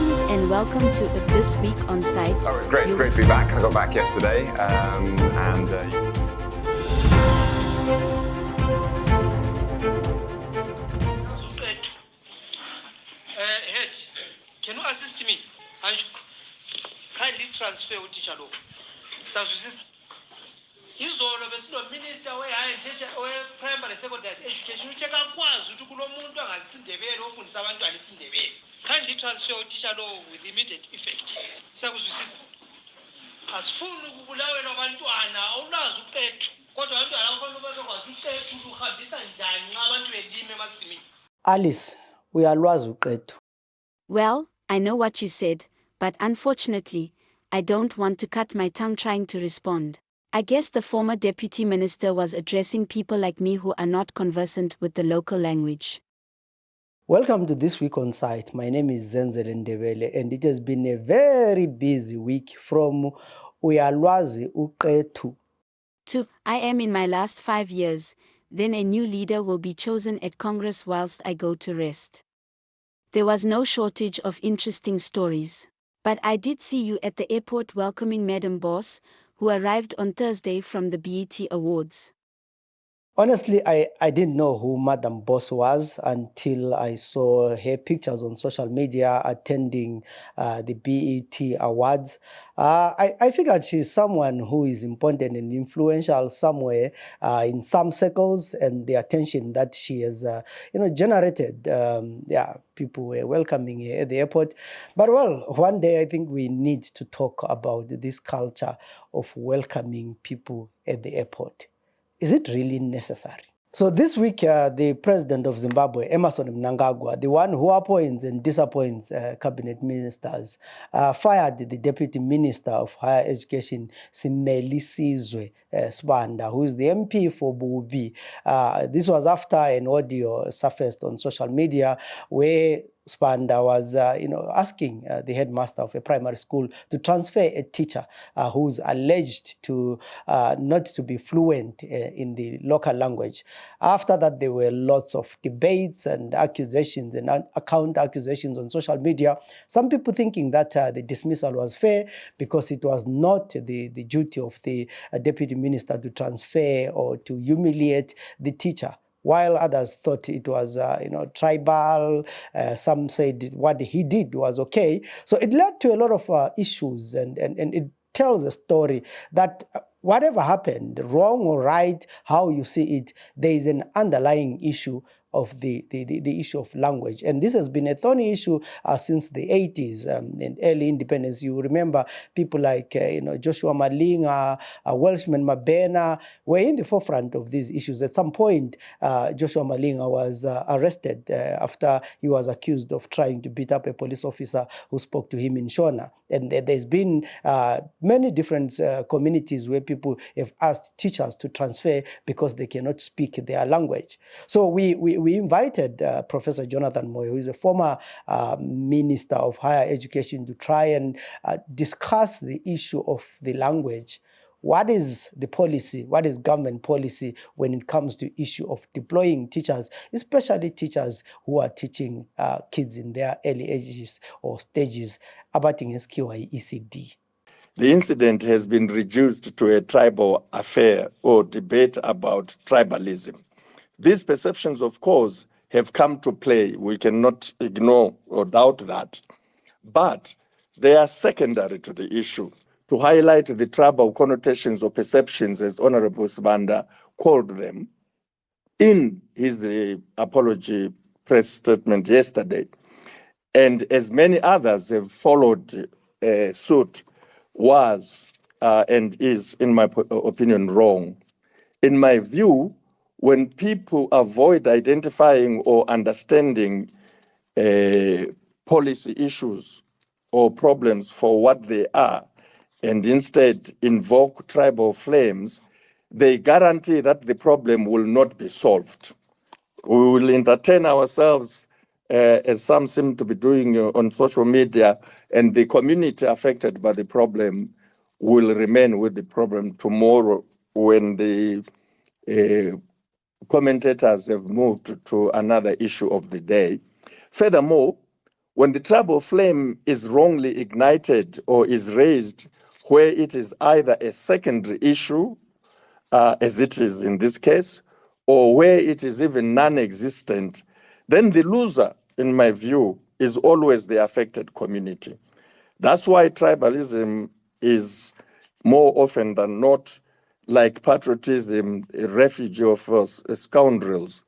Greetings and welcome to This Week on Site. Oh, it's great to be back. I got back yesterday, Head, can you assist me? Kindly transfer uTeacher Law. Sazwisisa. Izolo besinominister we-higher education we-primary secondary education utheka akwazi ukuthi kulomuntu angasindebele ofundisa abantwana isindebele. Kindly transfer uTeacher Law with immediate effect. Sakuzwisisa. Asifuni ukubulawela abantwana awulazi uqethu. Kodwa abantwana kufanele babekwazi uqethu luhambisa njani nxa abantu belime emasimini. Alice, uyalwazi uqethu. Well, I know what you said, but unfortunately, I don't want to cut my tongue trying to respond. I guess the former deputy minister was addressing people like me who are not conversant with the local language. Welcome to This Week on Site. My name is Zenzele Ndebele, and it has been a very busy week from uyalwazi uqethu to I am in my last 5 years, then a new leader will be chosen at Congress whilst I go to rest. There was no shortage of interesting stories. But I did see you at the airport welcoming Madam Boss, who arrived on Thursday from the BET Awards. Honestly, I didn't know who Madam Boss was until I saw her pictures on social media attending the BET Awards. I figured she's someone who is important and influential somewhere in some circles, and the attention that she has generated. People were welcoming her at the airport. But well, one day I think we need to talk about this culture of welcoming people at the airport. Is it really necessary? So this week, the president of Zimbabwe, Emmerson Mnangagwa, the one who appoints and disappoints cabinet ministers, fired the deputy minister of higher education, Simelisizwe Sibanda, who is the MP for Bubi. This was after an audio surfaced on social media where Sibanda was, asking the headmaster of a primary school to transfer a teacher who's alleged to not to be fluent in the local language. After that, there were lots of debates and accusations and counter accusations on social media. Some people thinking that the dismissal was fair because it was not the duty of the deputy minister to transfer or to humiliate the teacher, while others thought it was, tribal. Some said what he did was okay. So it led to a lot of issues, and it tells a story that whatever happened, wrong or right, how you see it, there is an underlying issue of the issue of language. And this has been a thorny issue since the 80s and early independence. You remember people like Joshua Malinga, Welshman Mabena were in the forefront of these issues. At some point, Joshua Malinga was arrested after he was accused of trying to beat up a police officer who spoke to him in Shona. And there's been many different communities where people have asked teachers to transfer because they cannot speak their language. So we invited Professor Jonathan Moyo, who is a former Minister of Higher Education, to try and discuss the issue of the language. What is the policy? What is government policy when it comes to issue of deploying teachers, especially teachers who are teaching kids in their early ages or stages, abating SQI ECD? The incident has been reduced to a tribal affair or debate about tribalism. These perceptions, of course, have come to play. We cannot ignore or doubt that. But they are secondary to the issue. To highlight the tribal connotations or perceptions, as Honorable Sibanda called them, in his apology press statement yesterday, and as many others have followed suit, was and is, in my opinion, wrong. In my view, when people avoid identifying or understanding policy issues or problems for what they are, and instead invoke tribal flames, they guarantee that the problem will not be solved. We will entertain ourselves, as some seem to be doing on social media, and the community affected by the problem will remain with the problem tomorrow when the commentators have moved to another issue of the day. Furthermore, When the tribal flame is wrongly ignited or is raised, where it is either a secondary issue, as it is in this case, or where it is even non-existent, then the loser, in my view, is always the affected community. That's why tribalism is more often than not, like patriotism, a refuge of scoundrels.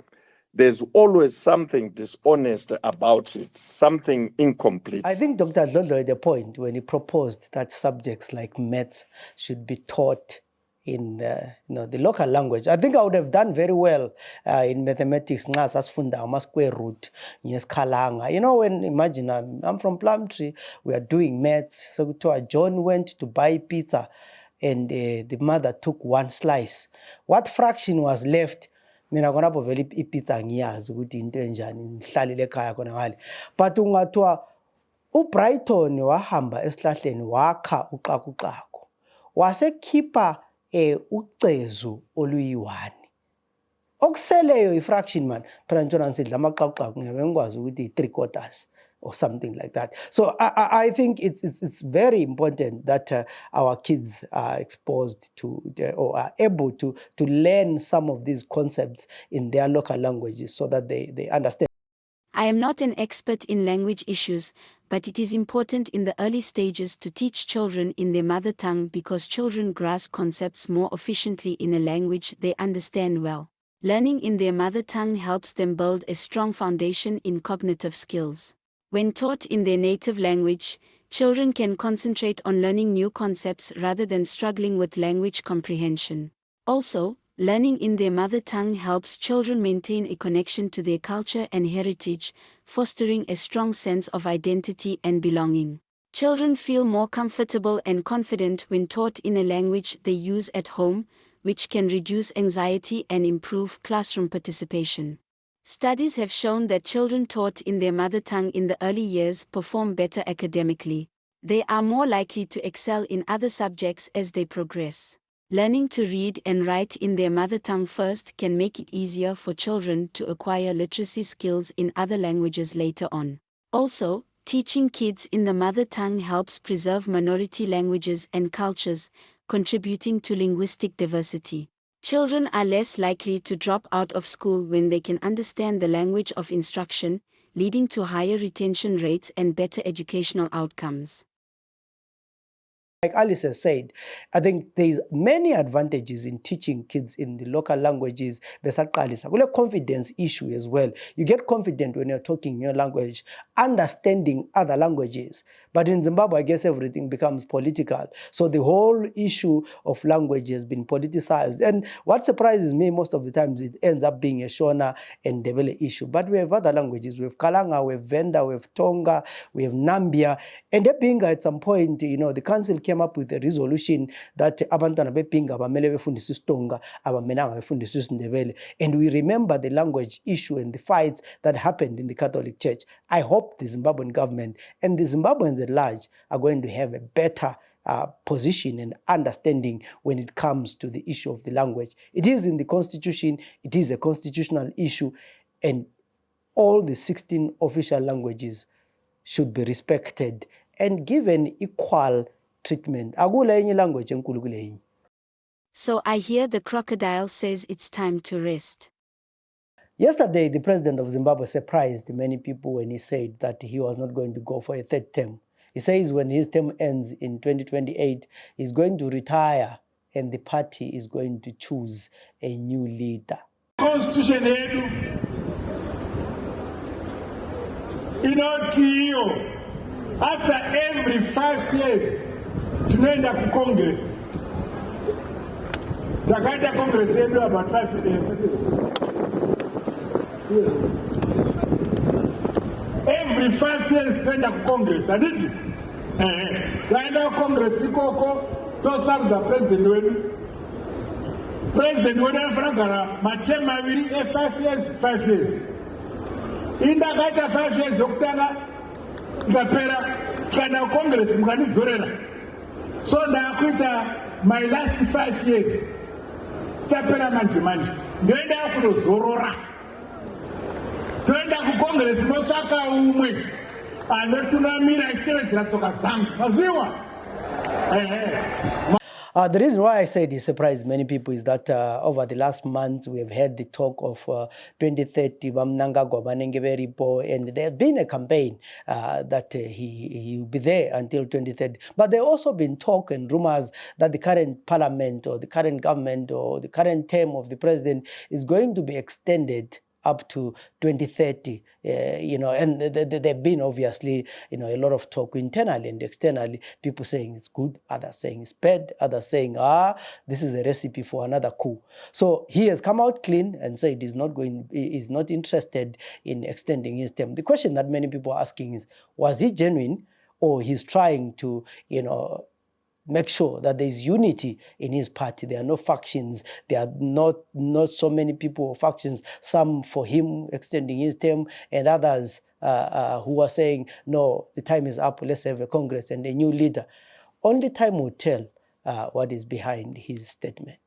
There's always something dishonest about it, something incomplete. I think Dr. Dlodlo had a point when he proposed that subjects like maths should be taught in the local language. I think I would have done very well in mathematics. Square root, imagine I'm from Plumtree, we are doing maths. So John went to buy pizza and the mother took one slice. What fraction was left? Mina khonapho vele ipizza ngiyazi ukuthi into enjani ngihlalile ekhaya khona ngale, but ungathiwa uBrighton wahamba esihlahleni wakha uxakuxaku wasekhipha ucezu oluyi-1 okuseleyo i-fraction man phela ntshona ngisidla amaxakuxaku ngiyakwazi ukuthi 3/4 or something like that. So I think it's very important that our kids are exposed to or are able to learn some of these concepts in their local languages so that they understand. I am not an expert in language issues, but it is important in the early stages to teach children in their mother tongue because children grasp concepts more efficiently in a language they understand well. Learning in their mother tongue helps them build a strong foundation in cognitive skills. When taught in their native language, children can concentrate on learning new concepts rather than struggling with language comprehension. Also, learning in their mother tongue helps children maintain a connection to their culture and heritage, fostering a strong sense of identity and belonging. Children feel more comfortable and confident when taught in a language they use at home, which can reduce anxiety and improve classroom participation. Studies have shown that children taught in their mother tongue in the early years perform better academically. They are more likely to excel in other subjects as they progress. Learning to read and write in their mother tongue first can make it easier for children to acquire literacy skills in other languages later on. Also, teaching kids in the mother tongue helps preserve minority languages and cultures, contributing to linguistic diversity. Children are less likely to drop out of school when they can understand the language of instruction, leading to higher retention rates and better educational outcomes. Like Alice has said, I think there's many advantages in teaching kids in the local languages. There's a confidence issue as well. You get confident when you're talking your language, understanding other languages. But in Zimbabwe, I guess everything becomes political. So the whole issue of language has been politicized. And what surprises me most of the times, it ends up being a Shona and Ndebele issue. But we have other languages. We have Kalanga, we have Venda, we have Tonga, we have Nambia. And Epinga, at some point, the council came up with a resolution that abantwana bepinga bamele befundiswe isiTonga abamenanga befundiswe isiNdebele, and we remember the language issue and the fights that happened in the Catholic Church. I hope the Zimbabwean government and the Zimbabweans at large are going to have a better position and understanding when it comes to the issue of the language. It is in the constitution, it is a constitutional issue, and all the 16 official languages should be respected and given equal treatment. So I hear the crocodile says it's time to rest. Yesterday, the president of Zimbabwe surprised many people when he said that he was not going to go for a third term. He says when his term ends in 2028, he's going to retire and the party is going to choose a new leader. Constitution after every 5 years, tunaenda ku Congress. Takaita Congress yetu about 5 years. Every 5 years tunaenda ku Congress, aditi? Tunaenda ku Congress ikoko, to serve the president wetu. President wetu anafanya machema mawili 5 years, 5 years. Inda kaita 5 years yokutanga ngapera kana Congress mukanidzorera. So ndakuita my last 5 years. Tapera manje. Ndoenda kuzorora. Toenda ku Congress motsvaka umwe. anotunamira achitevedzera tsoka dzangu maziwa. The reason why I said it surprised many people is that over the last months we have heard the talk of 2030, Mnangagwa Banenge Veripo, and there has been a campaign that he will be there until 2030. But there also been talk and rumors that the current parliament or the current government or the current term of the president is going to be extended up to 2030, and there have been obviously, a lot of talk internally and externally, people saying it's good, others saying it's bad, others saying, this is a recipe for another coup. So he has come out clean and said he's not interested in extending his term. The question that many people are asking is, was he genuine, or he's trying to, make sure that there is unity in his party? There are no factions. There are not so many people or factions, some for him extending his term and others who are saying, no, the time is up, let's have a Congress and a new leader. Only time will tell what is behind his statement.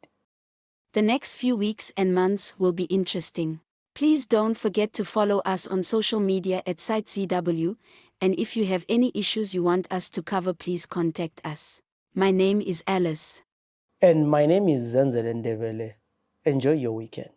The next few weeks and months will be interesting. Please don't forget to follow us on social media at SiteCW, and if you have any issues you want us to cover, please contact us. My name is Alice. And my name is Zenzele Ndebele. Enjoy your weekend.